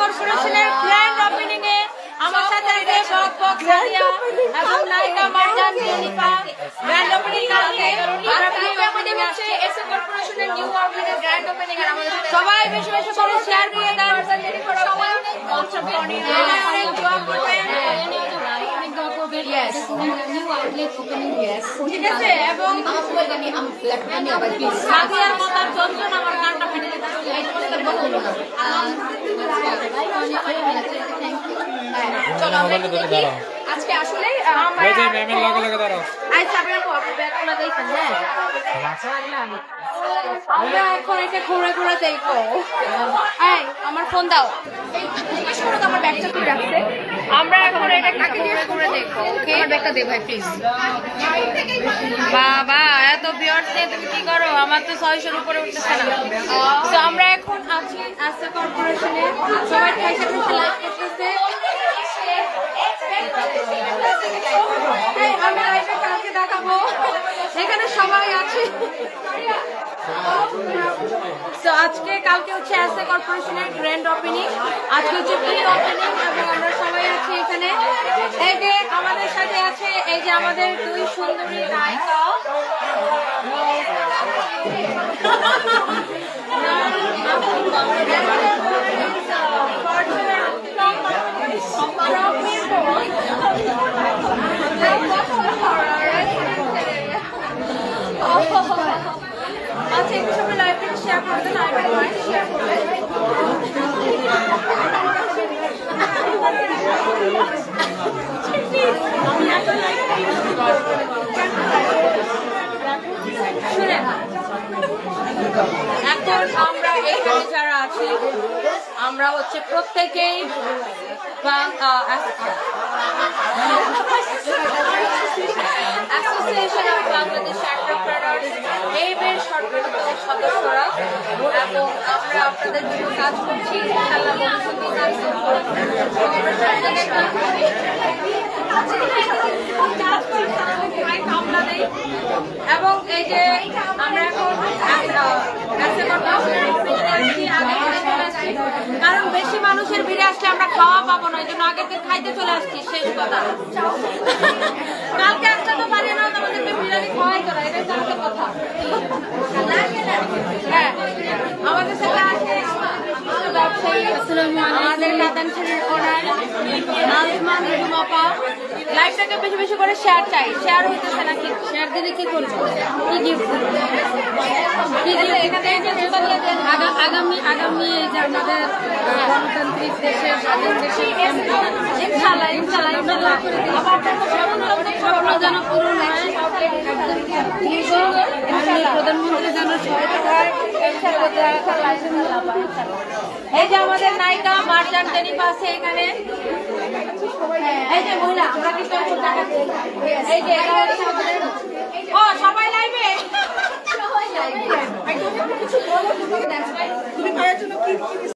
কর্পোরেশনের grand opening এ আমার সাথে আছে বক বক সাদিয়া এবং নায়িকা মারজান জেনিফা। গ্র্যান্ড ওপেনিং কালকে আর ওপেনিং হচ্ছে এসএ কর্পোরেশনের নিউ অর্গানের গ্র্যান্ড ওপেনিং এর আমাদের সবাই বেশি বেশি করে শেয়ার করে দেন। মারজান জেনিফা সবাই অনেক দোয়া করবেন। Yes. New outlet opening. Yes. ঠিক আছে এবং আমি আবার প্লিজ সাদিয়ার মাথার যন্ত্রণা আমার কানটা ফেটে যাচ্ছে। চলো আজকে আসলে আমরা এই যে ম্যামের লগে লগে দাঁড়াও। আচ্ছা আপনারা আপনি ব্যাকগুলো দেখেন। হ্যাঁ আমরা এখন এটা ঘুরে ঘুরে দেখবো। এই আমার ফোন দাও। এই জিজ্ঞেস করো তো আমার ব্যাগটা কি রাখছে। আমরা এখন এটা কাকে জিজ্ঞেস করে দেখবো। ওকে আমার ব্যাগটা দে ভাই প্লিজ। বাবা এত ভিউয়ার্স নিয়ে তুমি কি করো? আমার তো 600 এর উপরে উঠতেছে না। তো আমরা এখন আছি এসএ কর্পোরেশনে। সবাই খাইছে খাইছে লাইভ করতেছে। আমি লাইভে কালকে দেখাবো। এখানে সবাই আছে। তো আজকে কালকে হচ্ছে এসএ কর্পোরেশনের গ্র্যান্ড ওপেনিং। আজকে হচ্ছে প্রি ওপেনিং এবং আমরা সবাই আছি এখানে। এই যে আমাদের সাথে আছে এই যে আমাদের দুই সুন্দরী নায়িকা। আচ্ছা একটু সবাই লাইভে শেয়ার করে দেন। লাইভে শেয়ার করবেন। এখন আমরা এখানে যারা আছি আমরা হচ্ছে প্রত্যেকেই অ্যাসোসিয়েশন অফ বাংলাদেশ এন্টারপ্রেনার্স এই বের সরকারিত সদস্যরা এবং আমরা আপনাদের জন্য কাজ করছি। ইনশাআল্লাহ এবং এই যে আমরা এখন কারণ বেশি মানুষের ভিড়ে আসলে আমরা খাওয়া পাবো না, এই জন্য আগের দিন খাইতে চলে আসছি। শেষ কথা কালকে আসতে তো পারি না, আমাদেরকে বিরিয়ানি খাওয়াই তো না, এটাই তো আমাদের কথা। হ্যাঁ আমাদের সাথে আছে ব্যবসায়ী আমাদের কাতানশাড়ির ওনার নাজমান রুমাপা। লাইভটাকে বেশি বেশি করে শেয়ার চাই। শেয়ার হইতেছে না, ঠিক শেয়ার দিলে কি করবো? কি গিফট আগামী এই যে আমাদের গণতান্ত্রিক দেশের স্বাধীন দেশের ইনশাআল্লাহ ইনশাআল্লাহ ইনশাআল্লাহ স্বপ্ন যেন পূরণ হয়। প্রধানমন্ত্রী যেন সহায়তা হয়। এই যে আমাদের নায়িকা মারজান জেনিফা আছে এখানে। এই যে মহিলা আমরা কিন্তু এই যে ও সবাই লাইভে তুমি ভাইয়ের জন্য কি